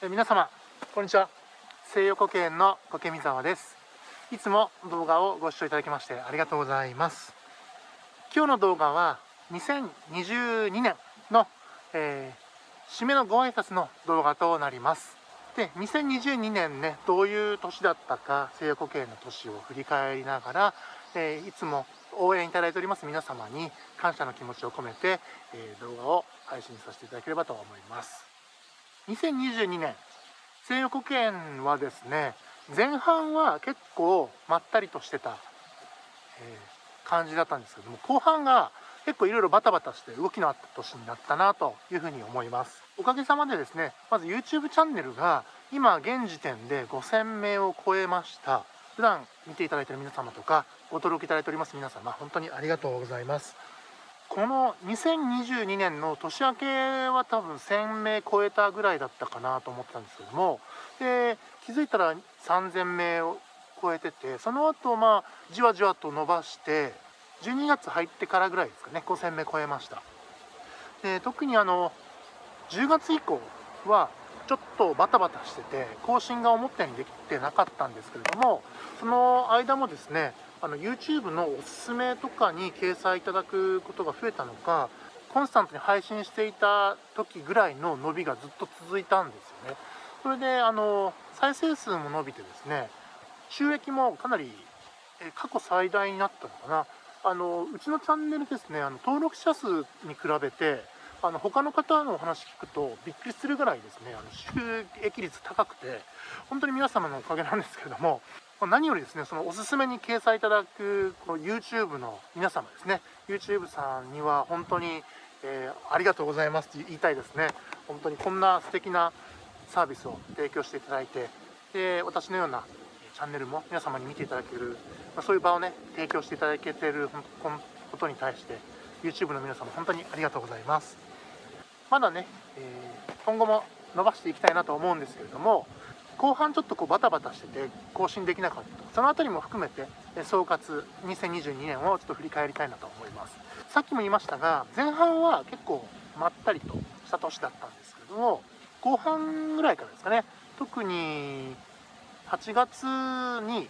皆様こんにちは。西横県の苔見沢です。いつも動画をご視聴いただきましてありがとうございます。今日の動画は2022年の、締めのご挨拶の動画となります。で、2022年ね、どういう年だったか、西横県の年を振り返りながら、いつも応援いただいております皆様に感謝の気持ちを込めて、動画を配信させていただければと思います。2022年、西横県はですね、前半は結構まったりとしてた、感じだったんですけども、後半が結構いろいろバタバタして動きのあった年になったなというふうに思います。おかげさまでですね、まず YouTube チャンネルが今現時点で5000名を超えました。普段見ていただいている皆様とかご登録いただいております皆様、本当にありがとうございます。この2022年の年明けは多分1000名超えたぐらいだったかなと思ってたんですけども、で気づいたら3000名を超えてて、その後じわじわと伸ばして12月入ってからぐらいですかね、5000名超えました。で特に10月以降はちょっとバタバタしてて更新が思ったようにできてなかったんですけれども、その間もですね、YouTube のおすすめとかに掲載いただくことが増えたのか、コンスタントに配信していた時ぐらいの伸びがずっと続いたんですよね。それで再生数も伸びてですね、収益もかなり過去最大になったのかな。うちのチャンネルですね、登録者数に比べて他の方のお話聞くとびっくりするぐらいですね、収益率高くて、本当に皆様のおかげなんですけれども、何よりですね、そのおすすめに掲載いただくこの YouTube の皆様ですね、 YouTube さんには本当に、ありがとうございますと言いたいですね。本当にこんな素敵なサービスを提供していただいて、で私のようなチャンネルも皆様に見ていただける、そういう場をね提供していただけていることに対して YouTube の皆様本当にありがとうございます。まだね、今後も伸ばしていきたいなと思うんですけれども、後半ちょっとバタバタしてて更新できなかった、そのあたりも含めて総括2022年をちょっと振り返りたいなと思います。さっきも言いましたが、前半は結構まったりとした年だったんですけれども、後半ぐらいからですかね、特に8月に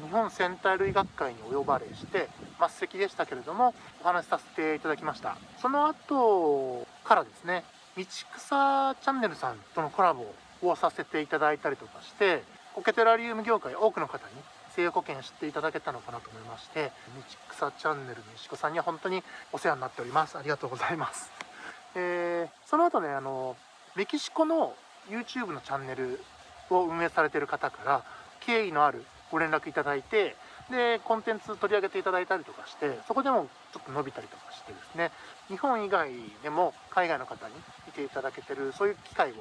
日本戦隊類学会にお呼ばれして末席でしたけれどもお話しさせていただきました。その後からですね、道草チャンネルさんとのコラボをさせていただいたりとかして、コケテラリウム業界多くの方に西横県知っていただけたのかなと思いまして、道草チャンネルの石子さんには本当にお世話になっております。ありがとうございます。その後ね、メキシコの YouTube のチャンネルを運営されている方から敬意のあるご連絡いただいて、でコンテンツ取り上げていただいたりとかして、そこでもちょっと伸びたりとかしてですね、日本以外でも海外の方に見ていただけてる、そういう機会をい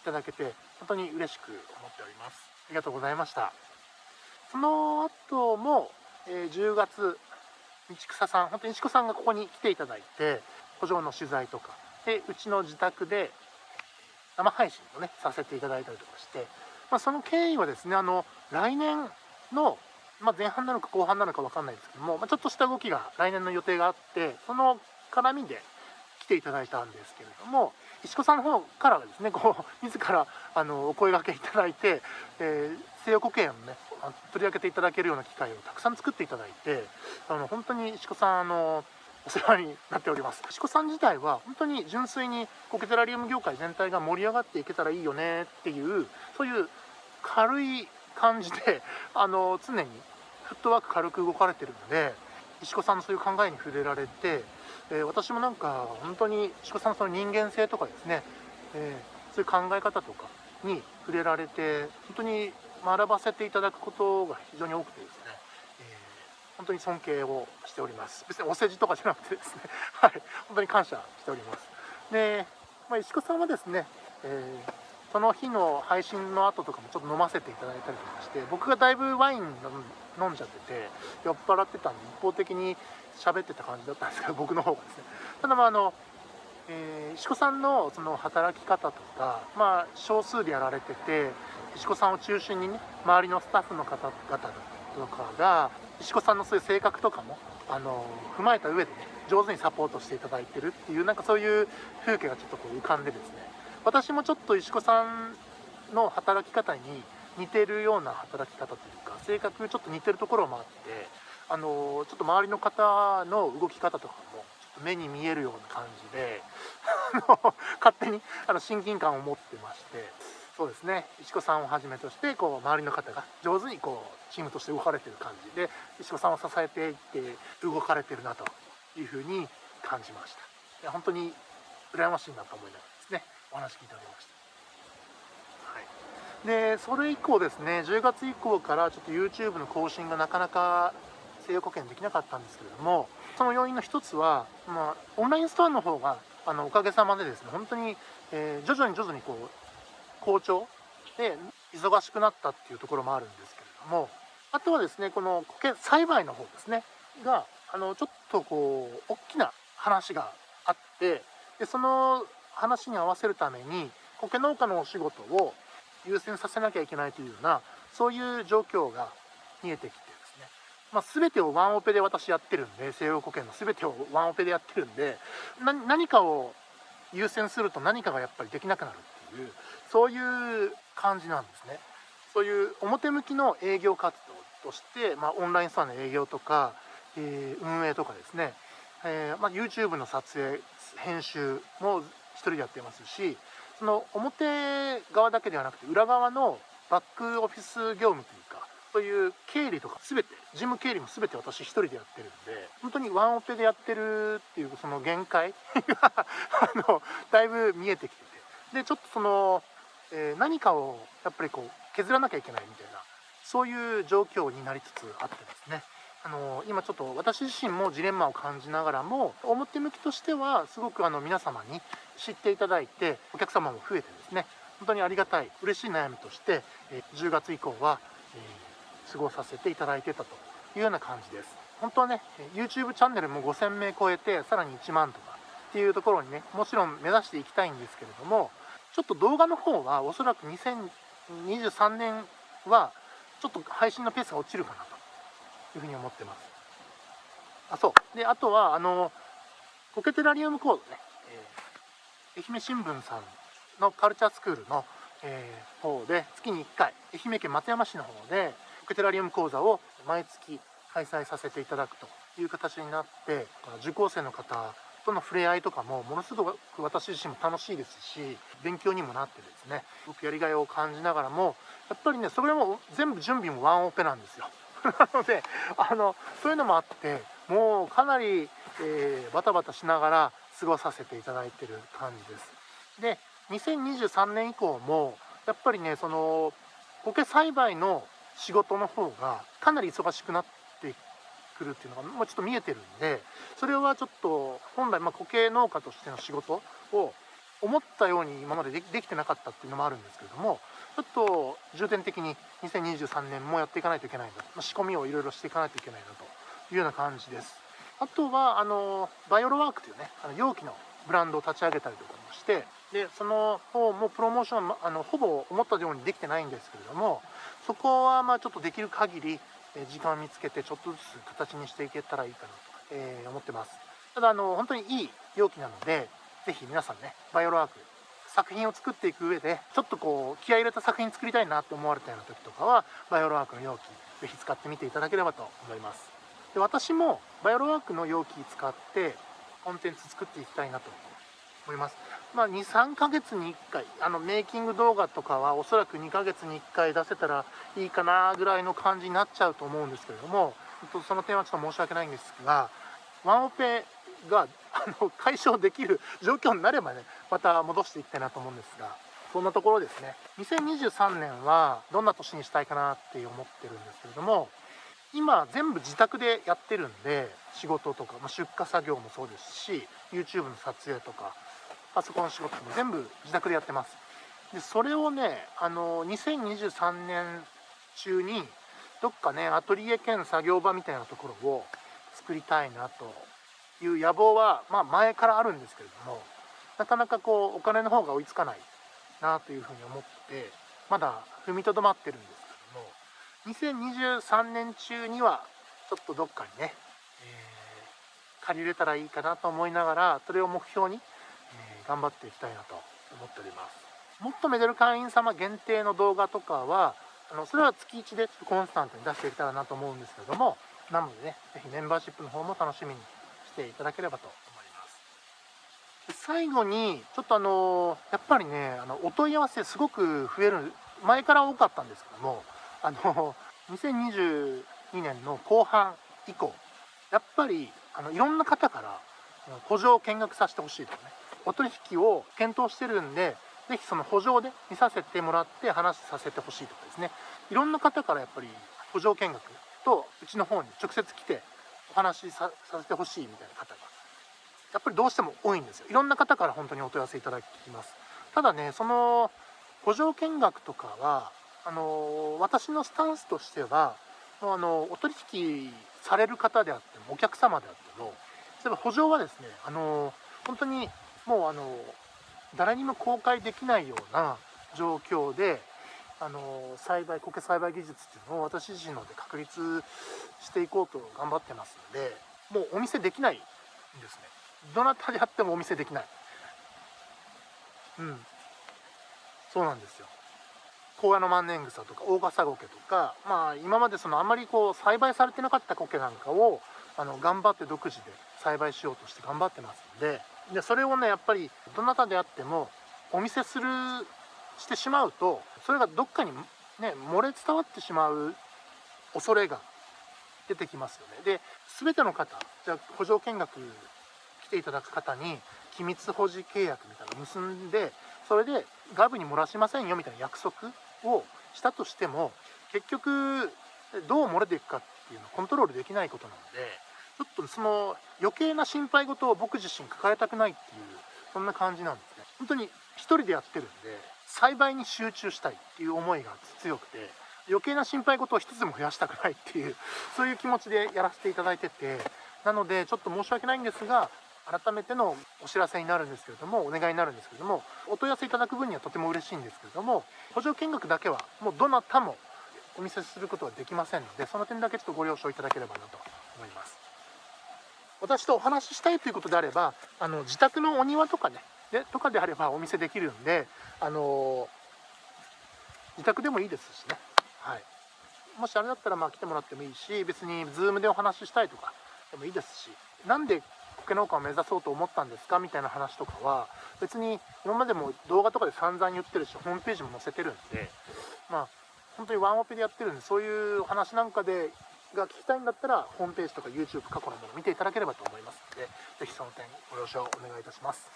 ただけて本当に嬉しく思っております。ありがとうございました。その後も、10月道草さん、本当に石子さんがここに来ていただいて古城の取材とかで、うちの自宅で生配信をねさせていただいたりとかして、その経緯はですね、来年の、前半なのか後半なのか分かんないですけども、ちょっとした動きが来年の予定があって、その絡みで来ていただいたんですけれども、石子さんの方からはですね、自らお声掛けいただいて、西横県をね取り上げていただけるような機会をたくさん作っていただいて、本当に石子さんお世話になっております。石子さん自体は本当に純粋にコケテラリウム業界全体が盛り上がっていけたらいいよねっていう、そういう軽い感じで常にフットワーク軽く動かれてるので、石子さんのそういう考えに触れられて、私もなんか本当に石子さんのその人間性とかですね、そういう考え方とかに触れられて、本当に学ばせていただくことが非常に多くてですね、本当に尊敬をしております。別にお世辞とかじゃなくてですねはい、本当に感謝しております。で、石子さんはですね、その日の配信の後とかもちょっと飲ませていただいたりとかして、僕がだいぶワイン飲んじゃってて酔っ払ってたんで一方的に喋ってた感じだったんですけど、僕の方がですね。ただ石子さんのその働き方とか、少数でやられてて、石子さんを中心にね周りのスタッフの方々とかが石子さんのそういう性格とかも踏まえた上でね上手にサポートしていただいてるっていう、なんかそういう風景がちょっと浮かんでですね、私もちょっと石子さんの働き方に似てるような働き方というか、性格ちょっと似てるところもあって、ちょっと周りの方の動き方とかもちょっと目に見えるような感じで勝手に親近感を持ってまして、そうですね、石子さんをはじめとしてこう周りの方が上手にこうチームとして動かれてる感じで、石子さんを支えていって動かれてるなというふうに感じました。いや本当に羨ましいなと思いながらですね、お話聞いておりました。はい、でそれ以降ですね、10月以降からちょっと YouTube の更新がなかなか西洋保険できなかったんですけれども、その要因の一つは、オンラインストアの方がおかげさまでですね、本当に、徐々にこう好調で忙しくなったっていうところもあるんですけれども、あとはですね、この苔栽培の方ですねがちょっとこう大きな話があって、でその話に合わせるために苔農家のお仕事を優先させなきゃいけないというような、そういう状況が見えてきてですね、全てをワンオペで私やってるんで、西洋保険の全てをワンオペでやってるんで、何かを優先すると何かがやっぱりできなくなるっていう、そういう感じなんですね。そういう表向きの営業活動として、オンラインストアの営業とか、運営とかですね、YouTube の撮影編集も一人でやってますし、その表側だけではなくて裏側のバックオフィス業務というか、そういう経理とか全て、事務経理も全て私一人でやってるんで、本当にワンオペでやってるっていうその限界がだいぶ見えてきてて、でちょっとその、何かをやっぱりこう削らなきゃいけないみたいな、そういう状況になりつつあってですね、今ちょっと私自身もジレンマを感じながらも、表向きとしてはすごく皆様に知っていただいて、お客様も増えてですね、本当にありがたい嬉しい悩みとして、10月以降は、過ごさせていただいてたというような感じです。本当はね YouTube チャンネルも5000名超えてさらに1万とかっていうところにね、もちろん目指していきたいんですけれども、ちょっと動画の方はおそらく2023年はちょっと配信のペースが落ちるかなというふうに思ってます。そうで、あとはコケテラリウムコードね、愛媛新聞さんのカルチャースクールの、方で月に1回愛媛県松山市の方でコケテラリウム講座を毎月開催させていただくという形になって、受講生の方との触れ合いとかもものすごく私自身も楽しいですし、勉強にもなってですね、僕やりがいを感じながらも、やっぱりねそれも全部準備もワンオペなんですよ。なのでそういうのもあって、もうかなり、バタバタしながら過ごさせていただいてる感じです。で2023年以降もやっぱりね、その苔栽培の仕事の方がかなり忙しくなってくるっていうのがもうちょっと見えてるんで、それはちょっと本来苔農家としての仕事を思ったように今までできてなかったっていうのもあるんですけれども、ちょっと重点的に2023年もやっていかないといけないなと、仕込みをいろいろしていかないといけないなというような感じです。あとはバイオロワークというね、容器のブランドを立ち上げたりとかもして、でその方もプロモーションほぼ思ったようにできてないんですけれども、そこはちょっとできる限り時間を見つけてちょっとずつ形にしていけたらいいかなと、思ってます。ただ本当にいい容器なので、ぜひ皆さんねバイオロワーク作品を作っていく上でちょっとこう気合い入れた作品作りたいなと思われたような時とかはバイオロワークの容器ぜひ使ってみていただければと思います。で私もバイオロワークの容器使ってコンテンツ作っていきたいなと思います。23ヶ月に1回メイキング動画とかはおそらく2ヶ月に1回出せたらいいかなぐらいの感じになっちゃうと思うんですけれども、その点はちょっと申し訳ないんですが、ワンオペが解消できる状況になればね、また戻していきたいなと思うんですが、そんなところですね。2023年はどんな年にしたいかなって思ってるんですけれども、今全部自宅でやってるんで、仕事とか、出荷作業もそうですし YouTube の撮影とかパソコンの仕事も全部自宅でやってます。でそれをね2023年中にどっかねアトリエ兼作業場みたいなところを作りたいなという野望は前からあるんですけれども、なかなかこうお金の方が追いつかないなというふうに思ってまだ踏みとどまってるんですけども、2023年中にはちょっとどっかにね、借りれたらいいかなと思いながら、それを目標に、頑張っていきたいなと思っております。もっとめでる会員様限定の動画とかはそれは月1でちょっとコンスタントに出していけたらなと思うんですけれども、なのでね、ぜひメンバーシップの方も楽しみにしていただければと思います。で最後にちょっとやっぱりねお問い合わせすごく増える、前から多かったんですけども、2022年の後半以降やっぱりいろんな方から補助を見学させてほしいとかね、お取引を検討してるんでぜひその補助で見させてもらって話させてほしいとかですね、いろんな方からやっぱり補助見学とうちの方に直接来てお話しさせてほしいみたいな方がやっぱりどうしても多いんですよ。いろんな方から本当にお問い合わせいただきます。ただね、その補助見学とかは私のスタンスとしてはもうお取引される方であってもお客様であっても、例えば補助はですね本当にもう誰にも公開できないような状況で苔栽培技術っていうのを私自身ので確立していこうと頑張ってますので、もうお見せできないんですね。どなたであってもお見せできない。そうなんですよ。高野の万年草とか大笠苔とか、今まであんまり栽培されてなかった苔なんかを頑張って独自で栽培しようとして頑張ってますので、それをねやっぱりどなたであってもお見せしてしまうと、それがどっかにね漏れ伝わってしまう恐れが出てきますよね。で全ての方、じゃあ補助見学来ていただく方に機密保持契約みたいなのを結んで、それで外部に漏らしませんよみたいな約束をしたとしても、結局どう漏れていくかっていうのをコントロールできないことなので、ちょっとその余計な心配事を僕自身抱えたくないっていう、そんな感じなんですね。本当に一人でやってるんで栽培に集中したいっていう思いが強くて、余計な心配事を一つでも増やしたくないっていう、そういう気持ちでやらせていただいてて、なのでちょっと申し訳ないんですが、改めてのお知らせになるんですけれども、お願いになるんですけれども、お問い合わせいただく分にはとても嬉しいんですけれども、補助見学だけはもうどなたもお見せすることはできませんので、その点だけちょっとご了承いただければなと思います。私とお話ししたいということであれば、自宅のお庭とかねとかであればお見せできるんで、自宅でもいいですしね、はい、もしあれだったら来てもらってもいいし、別に Zoom でお話ししたいとかでもいいですし、なんで苔農家を目指そうと思ったんですかみたいな話とかは別に今までも動画とかで散々言ってるし、ホームページも載せてるんで、本当にワンオペでやってるんで、そういうお話なんかでが聞きたいんだったらホームページとか YouTube 過去のものを見ていただければと思いますので、ぜひその点ご了承お願いいたします。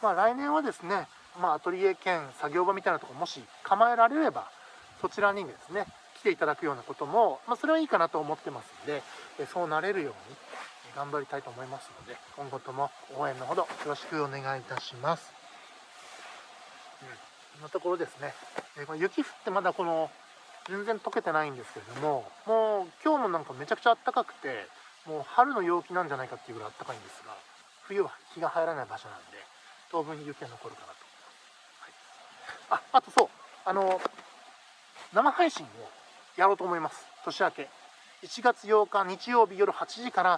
来年はですね、アトリエ兼作業場みたいなところもし構えられれば、そちらにですね来ていただくようなことも、それはいいかなと思ってますので、そうなれるように頑張りたいと思いますので、今後とも応援のほどよろしくお願いいたします。こんなところですね。この雪降ってまだ全然溶けてないんですけれども、もう今日もなんかめちゃくちゃ暖かくて、もう春の陽気なんじゃないかっていうぐらい暖かいんですが、冬は日が入らない場所なんで当分雪が残るかなと。あとそう生配信をやろうと思います。年明け1月8日日曜日夜8時から、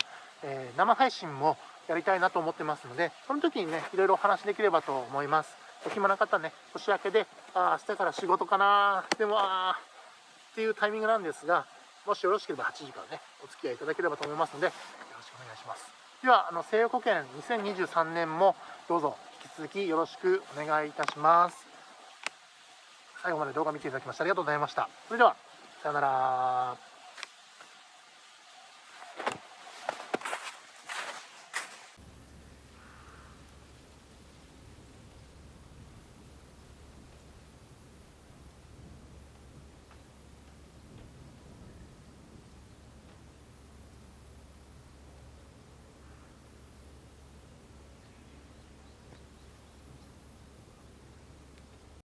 生配信もやりたいなと思ってますので、その時にねいろいろお話できればと思います。お暇な方ね、年明けで明日から仕事かな、でもっていうタイミングなんですが、もしよろしければ8時からねお付き合いいただければと思いますので、よろしくお願いします。では西洋保険2023年もどうぞ引き続きよろしくお願いいたします。最後まで動画見ていただきましてありがとうございました。それではさようなら。